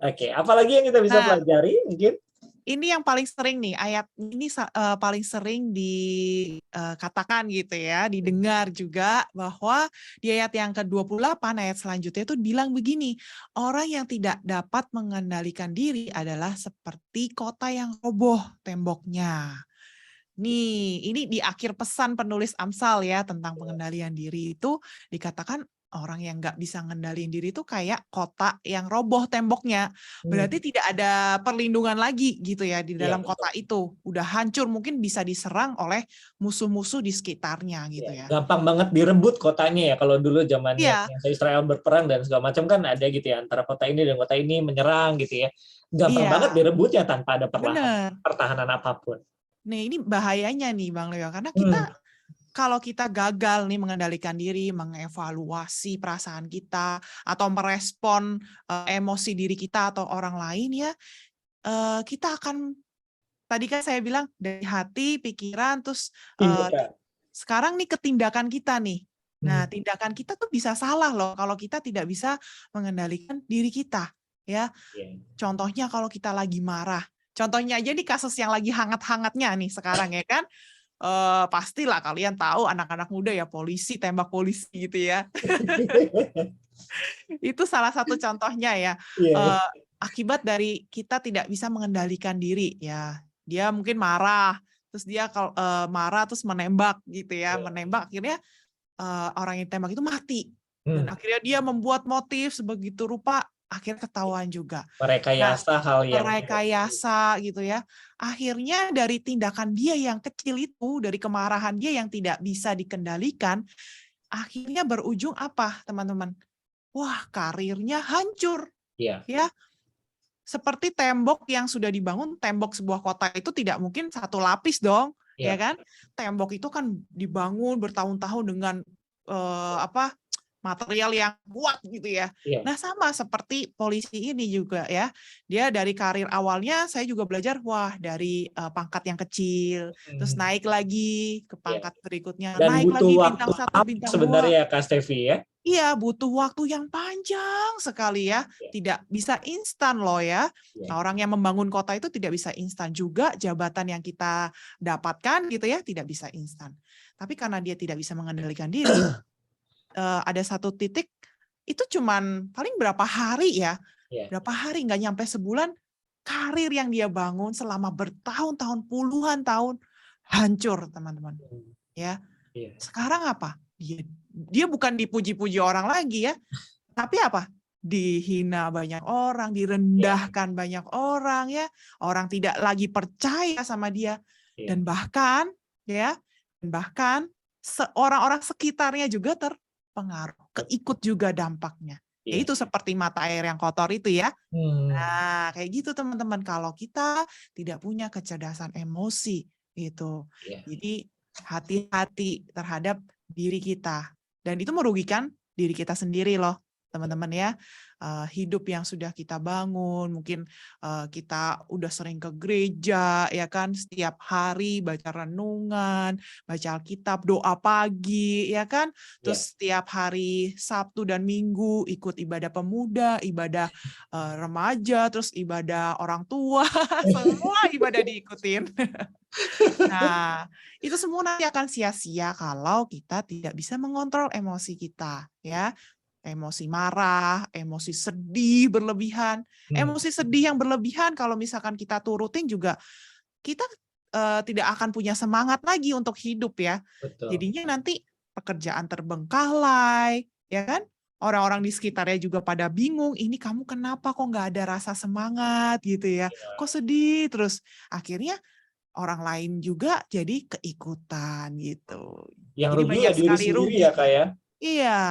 Oke, apalagi yang kita bisa Nah, pelajari mungkin? ini yang paling sering nih, ayat ini paling sering dikatakan gitu ya, didengar juga bahwa di ayat yang ke-28 ayat selanjutnya itu bilang begini, orang yang tidak dapat mengendalikan diri adalah seperti kota yang roboh temboknya. Nih, ini di akhir pesan penulis Amsal ya tentang pengendalian diri itu dikatakan orang yang nggak bisa ngendaliin diri itu kayak kota yang roboh temboknya. Berarti tidak ada perlindungan lagi gitu ya di Iya, dalam betul. kota itu. Udah hancur, mungkin bisa diserang oleh musuh-musuh di sekitarnya gitu ya. Gampang banget direbut kotanya ya kalau dulu zamannya Iya, Israel berperang dan segala macam kan ada gitu ya antara kota ini dan kota ini menyerang gitu ya. Gampang banget iya, direbutnya tanpa ada bener. pertahanan apapun. Nah ini bahayanya nih Bang Leo, karena kita kalau kita gagal nih mengendalikan diri, mengevaluasi perasaan kita, atau merespon emosi diri kita atau orang lain ya, kita akan, tadi kan saya bilang dari hati, pikiran, terus Tindakan. sekarang nih ke tindakan kita nih. Nah, tindakan kita tuh bisa salah loh kalau kita tidak bisa mengendalikan diri kita. Ya, contohnya kalau kita lagi marah. Contohnya aja nih kasus yang lagi hangat-hangatnya nih sekarang ya kan. Pastilah kalian tahu anak-anak muda ya polisi tembak polisi gitu ya. Itu salah satu contohnya ya. Akibat dari kita tidak bisa mengendalikan diri ya. Dia mungkin marah, terus dia kalau marah terus menembak gitu ya, menembak akhirnya orang yang tembak itu mati. Dan akhirnya dia membuat motif sebegitu rupa akhirnya ketahuan juga. Merekayasa hal yang Merekayasa gitu ya. Akhirnya dari tindakan dia yang kecil itu, dari kemarahan dia yang tidak bisa dikendalikan, akhirnya berujung apa, teman-teman? Wah, karirnya hancur. Iya. Ya, seperti tembok yang sudah dibangun, tembok sebuah kota itu tidak mungkin satu lapis dong, ya kan? Tembok itu kan dibangun bertahun-tahun dengan material yang kuat gitu ya. Nah sama seperti polisi ini juga ya. Dia dari karir awalnya saya juga belajar, wah dari pangkat yang kecil, terus naik lagi ke pangkat berikutnya, dan naik butuh lagi waktu bintang 1, bintang 2. sebenarnya Kak Stevi ya. Iya, butuh waktu yang panjang sekali ya. Tidak bisa instan loh ya. Nah, orang yang membangun kota itu tidak bisa instan juga, jabatan yang kita dapatkan gitu ya, tidak bisa instan. Tapi karena dia tidak bisa mengendalikan diri, ada satu titik itu cuman paling berapa hari ya, berapa hari nggak nyampe sebulan, karir yang dia bangun selama bertahun-tahun, puluhan tahun hancur teman-teman. Ya, sekarang apa? Dia bukan dipuji-puji orang lagi ya, tapi apa? Dihina banyak orang, direndahkan banyak orang ya, orang tidak lagi percaya sama dia, dan bahkan orang-orang sekitarnya juga terpengaruh, keikut juga dampaknya. Yaitu seperti mata air yang kotor itu ya. Nah, kayak gitu teman-teman, kalau kita tidak punya kecerdasan emosi itu. Jadi hati-hati terhadap diri kita. Dan itu merugikan diri kita sendiri loh, teman-teman ya. Hidup yang sudah kita bangun, mungkin kita udah sering ke gereja, ya kan, setiap hari baca renungan, baca Alkitab, doa pagi, ya kan, terus setiap hari Sabtu dan Minggu ikut ibadah pemuda, ibadah remaja, terus ibadah orang tua, semua ibadah diikutin. Nah, itu semua nanti akan sia-sia kalau kita tidak bisa mengontrol emosi kita, ya. Emosi marah, emosi sedih berlebihan. Emosi sedih yang berlebihan kalau misalkan kita turutin juga, kita tidak akan punya semangat lagi untuk hidup ya. Jadinya nanti pekerjaan terbengkalai, ya kan? Orang-orang di sekitarnya juga pada bingung, ini kamu kenapa kok nggak ada rasa semangat gitu ya? Kok sedih terus? Akhirnya orang lain juga jadi keikutan gitu. Yang Jadi rugi banyak ya diri sekali sendiri rugi. ya Kak ya. Iya.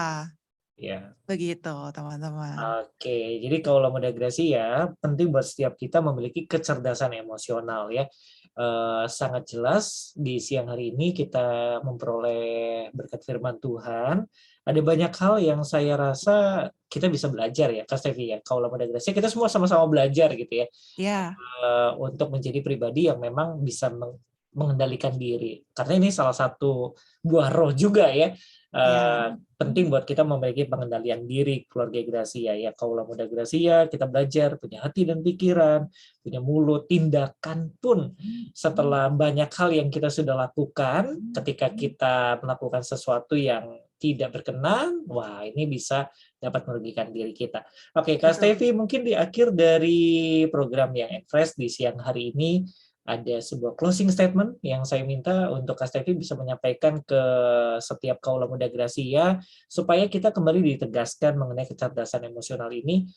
Ya. Begitu, teman-teman. Oke, jadi Kaulah Muda Gracia penting buat setiap kita memiliki kecerdasan emosional ya. Sangat jelas di siang hari ini kita memperoleh berkat firman Tuhan. Ada banyak hal yang saya rasa kita bisa belajar ya, Kak Stevi ya. Kaulah Muda Gracia kita semua sama-sama belajar gitu ya, Ya, untuk menjadi pribadi yang memang bisa mengendalikan diri. Karena ini salah satu buah roh juga ya. ya, Penting buat kita memiliki pengendalian diri keluarga Gracia ya. Kaulah Muda Gracia kita belajar punya hati dan pikiran, punya mulut, tindakan pun setelah banyak hal yang kita sudah lakukan ketika kita melakukan sesuatu yang tidak berkenan, wah ini bisa dapat merugikan diri kita. Oke, Kak betul. Stevi, mungkin di akhir dari program yang fresh di siang hari ini ada sebuah closing statement yang saya minta untuk Kak Stevi bisa menyampaikan ke setiap Kaulah Muda Gracia supaya kita kembali ditegaskan mengenai kecerdasan emosional ini,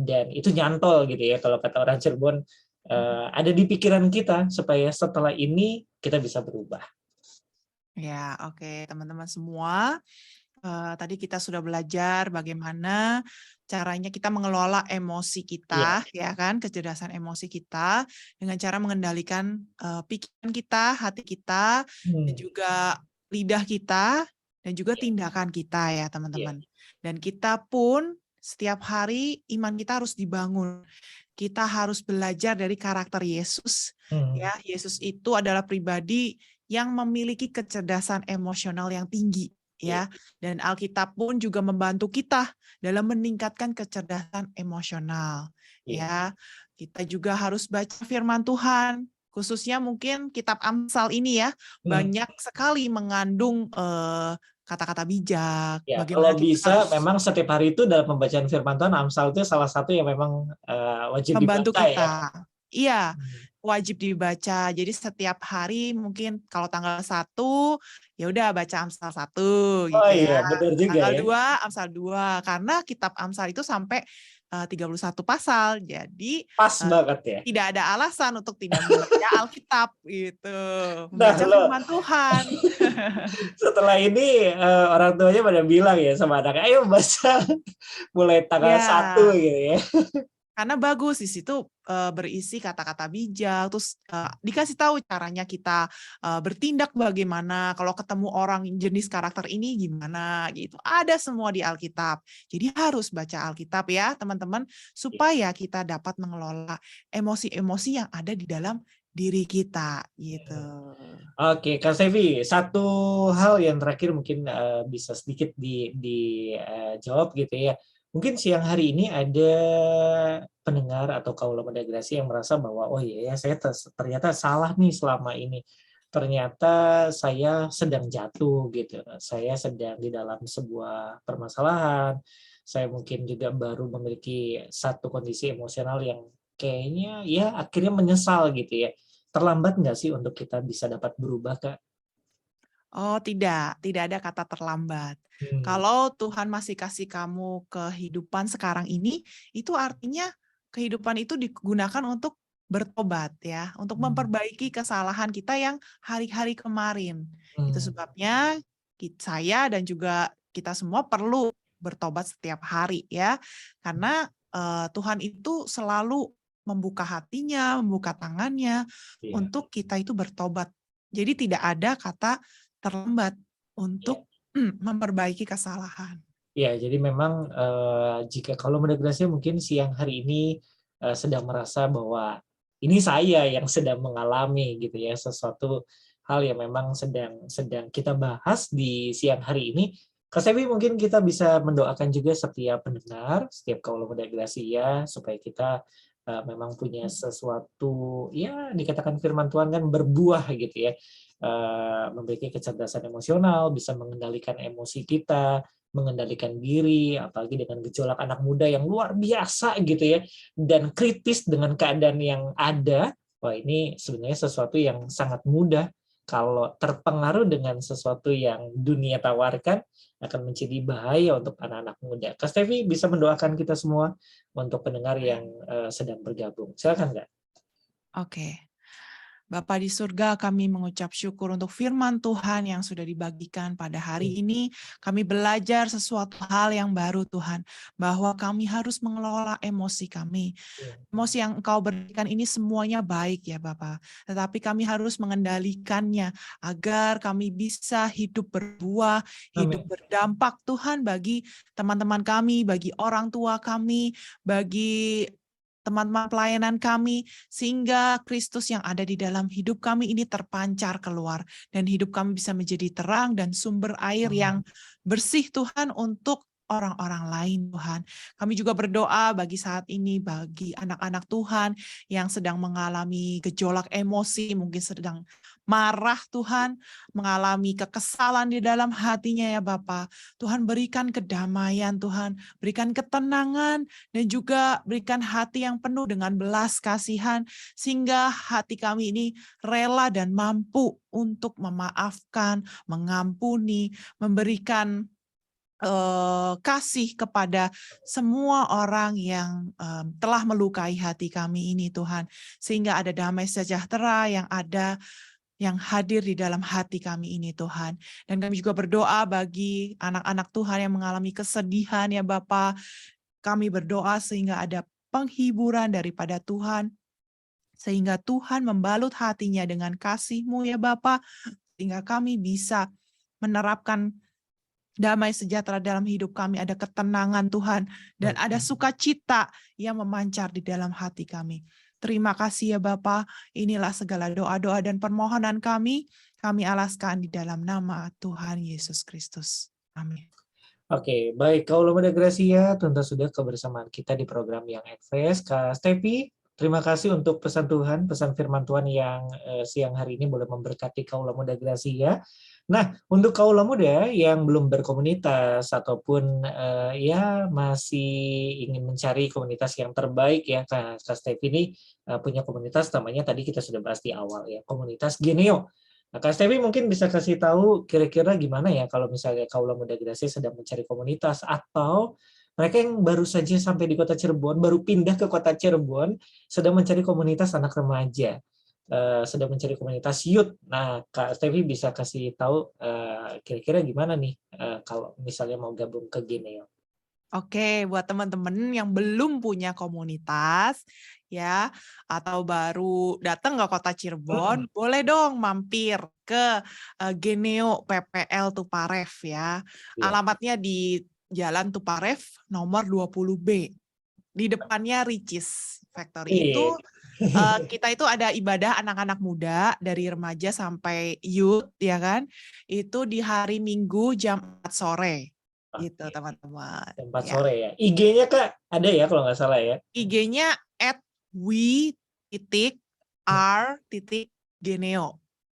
dan itu nyantol gitu ya kalau kata orang Cirebon, ada di pikiran kita supaya setelah ini kita bisa berubah. Ya, oke, teman-teman semua. Tadi kita sudah belajar bagaimana caranya kita mengelola emosi Iya. kita, ya kan, kecerdasan emosi kita dengan cara mengendalikan pikiran kita, hati kita, dan juga lidah kita, dan juga Iya. tindakan kita ya Iya. teman-teman. Dan kita pun setiap hari iman kita harus dibangun. Kita harus belajar dari karakter Yesus. Ya, Yesus itu adalah pribadi yang memiliki kecerdasan emosional yang tinggi. Iya. Ya, dan Alkitab pun juga membantu kita dalam meningkatkan kecerdasan emosional. Iya. Ya, kita juga harus baca firman Tuhan, khususnya mungkin kitab Amsal ini ya, banyak sekali mengandung kata-kata bijak. Ya, Bagaimana kalau kita bisa harus memang setiap hari itu dalam pembacaan firman Tuhan, Amsal itu salah satu yang memang wajib membantu dibaca ya. kita. Iya, wajib dibaca. Jadi setiap hari mungkin kalau tanggal 1, ya udah baca Amsal 1 Oh gitu ya. iya, benar juga Tanggal ya. 2, Amsal 2. Karena kitab Amsal itu sampai 31 pasal. Jadi Pas banget ya. tidak ada alasan untuk tidak membaca Alkitab gitu. Nah, Membaca lo firman Tuhan. setelah ini orang tuanya pada bilang ya sama anaknya, ayo baca mulai tanggal 1 Ya. gitu ya. Karena bagus di situ berisi kata-kata bijak, terus dikasih tahu caranya kita bertindak bagaimana, kalau ketemu orang jenis karakter ini gimana gitu. Ada semua di Alkitab. Jadi harus baca Alkitab ya teman-teman, supaya kita dapat mengelola emosi-emosi yang ada di dalam diri kita gitu. Oke, Kak Sevi, satu hal yang terakhir mungkin bisa sedikit dijawab gitu ya. Mungkin siang hari ini ada pendengar atau Kaulah Muda Gracia yang merasa bahwa oh iya ya saya ternyata salah nih selama ini. Ternyata saya sedang jatuh gitu. Saya sedang di dalam sebuah permasalahan. Saya mungkin juga baru memiliki satu kondisi emosional yang kayaknya ya akhirnya menyesal gitu ya. Terlambat nggak sih untuk kita bisa dapat berubah, Kak? Oh tidak ada kata terlambat. Kalau Tuhan masih kasih kamu kehidupan sekarang ini, itu artinya kehidupan itu digunakan untuk bertobat ya, untuk memperbaiki kesalahan kita yang hari-hari kemarin. Itu sebabnya saya dan juga kita semua perlu bertobat setiap hari ya, karena Tuhan itu selalu membuka hatinya, membuka tangannya Iya, untuk kita itu bertobat. Jadi tidak ada kata terlambat untuk memperbaiki kesalahan. ya, jadi memang jika kalau Muda Gracia mungkin siang hari ini sedang merasa bahwa ini saya yang sedang mengalami gitu ya sesuatu hal yang memang sedang kita bahas di siang hari ini. Kak Sevi, mungkin kita bisa mendoakan juga setiap pendengar, setiap Kaulah Muda Gracia supaya kita memang punya sesuatu ya dikatakan firman Tuhan kan berbuah gitu ya. Memiliki kecerdasan emosional, bisa mengendalikan emosi kita, mengendalikan diri, apalagi dengan gejolak anak muda yang luar biasa gitu ya, dan kritis dengan keadaan yang ada. Wah, ini sebenarnya sesuatu yang sangat mudah kalau terpengaruh dengan sesuatu yang dunia tawarkan akan menjadi bahaya untuk anak-anak muda. Kak Stevi bisa mendoakan kita semua untuk pendengar yang sedang bergabung. Silakan, Kak. Oke. Bapa di surga, kami mengucap syukur untuk firman Tuhan yang sudah dibagikan pada hari ini. Kami belajar sesuatu hal yang baru Tuhan, bahwa kami harus mengelola emosi kami. Emosi yang Engkau berikan ini semuanya baik ya Bapa, tetapi kami harus mengendalikannya agar kami bisa hidup berbuah, hidup Amin. berdampak Tuhan bagi teman-teman kami, bagi orang tua kami, bagi teman-teman pelayanan kami, sehingga Kristus yang ada di dalam hidup kami ini terpancar keluar, dan hidup kami bisa menjadi terang dan sumber air yang bersih Tuhan untuk orang-orang lain Tuhan. Kami juga berdoa bagi saat ini, bagi anak-anak Tuhan yang sedang mengalami gejolak emosi, mungkin sedang marah Tuhan, mengalami kekesalan di dalam hatinya ya Bapa. Tuhan berikan kedamaian Tuhan, berikan ketenangan, dan juga berikan hati yang penuh dengan belas kasihan, sehingga hati kami ini rela dan mampu untuk memaafkan, mengampuni, memberikan kasih kepada semua orang yang telah melukai hati kami ini Tuhan, sehingga ada damai sejahtera yang hadir di dalam hati kami ini Tuhan. Dan kami juga berdoa bagi anak-anak Tuhan yang mengalami kesedihan ya Bapa. Kami berdoa sehingga ada penghiburan daripada Tuhan, sehingga Tuhan membalut hatinya dengan kasih-Mu ya Bapa, sehingga kami bisa menerapkan damai sejahtera dalam hidup kami, ada ketenangan Tuhan, dan ada sukacita yang memancar di dalam hati kami. Terima kasih ya Bapa, inilah segala doa-doa dan permohonan kami alaskan di dalam nama Tuhan Yesus Kristus. Amin. Oke, baik. Kaulah Muda Gracia, tuntas sudah kebersamaan kita di program yang Advance. Kak Stevi, terima kasih untuk pesan Tuhan, pesan firman Tuhan yang siang hari ini boleh memberkati Kaulah Muda Gracia. Nah, untuk Kaulah Muda yang belum berkomunitas ataupun ya masih ingin mencari komunitas yang terbaik ya, Kak Stevi ini punya komunitas namanya tadi kita sudah bahas di awal ya, komunitas Geneo. Nah, Kak Stevi mungkin bisa kasih tahu kira-kira gimana ya kalau misalnya Kaulah Muda Gracia sedang mencari komunitas, atau mereka yang baru saja sampai di kota Cirebon, baru pindah ke kota Cirebon, sedang mencari komunitas anak remaja, sedang mencari komunitas youth. Nah, Kak Stevi bisa kasih tahu kira-kira gimana nih kalau misalnya mau gabung ke Geneo. Oke, buat teman-teman yang belum punya komunitas ya, atau baru datang ke kota Cirebon, boleh dong mampir ke Geneo PPL Tuparef ya. Iya. Alamatnya di Jalan Tuparef nomor 20B. Di depannya Ricis Factory. Itu kita itu ada ibadah anak-anak muda dari remaja sampai youth ya kan. Itu di hari Minggu jam 4 sore. Gitu teman-teman. Jam 4 Ya. sore ya. IG-nya Kak ada ya kalau nggak salah ya. IG-nya @we.r.geneo.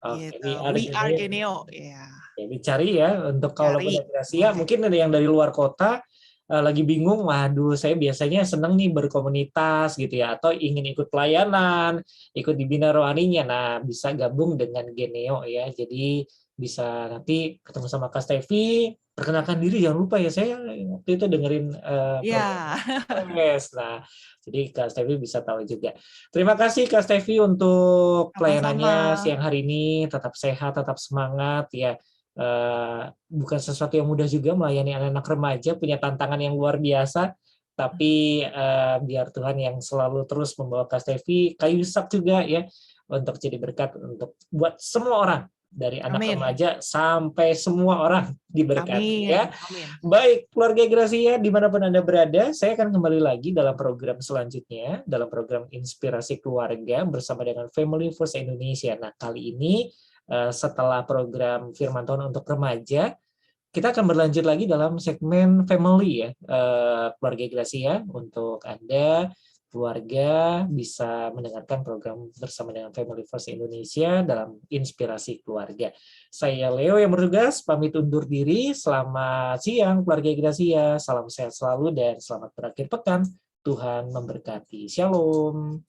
Oke, Gitu. We are Geneo. Ya. Ya, dicari ya untuk Kaulah Muda Gracia. Boleh. Mungkin ada yang dari luar kota lagi bingung, waduh saya biasanya seneng nih berkomunitas gitu ya, atau ingin ikut pelayanan, ikut dibina rohaninya. Nah, bisa gabung dengan Geneo ya. Jadi bisa nanti ketemu sama Kak Stevi, perkenalkan diri, jangan lupa ya, saya waktu itu dengerin Ya. podcast. Nah, jadi Kak Stevi bisa tahu juga. Terima kasih Kak Stevi untuk pelayanannya siang hari ini. Tetap sehat, tetap semangat ya. Bukan sesuatu yang mudah juga melayani anak-anak remaja, punya tantangan yang luar biasa. Tapi biar Tuhan yang selalu terus membawa Kak Stevi, kayu sak juga ya, untuk jadi berkat untuk buat semua orang, dari anak remaja sampai semua orang diberkati ya. Amin. Baik, keluarga Gracia dimanapun Anda berada, saya akan kembali lagi dalam program selanjutnya, dalam program Inspirasi Keluarga bersama dengan Family First Indonesia. Nah, kali ini setelah program Firman Tuhan untuk remaja, kita akan berlanjut lagi dalam segmen Family ya, keluarga Gracia. Untuk Anda keluarga bisa mendengarkan program bersama dengan Family First Indonesia dalam Inspirasi Keluarga. Saya Leo yang bertugas, pamit undur diri. Selamat siang keluarga Gracia, salam sehat selalu dan selamat berakhir pekan. Tuhan memberkati. Shalom.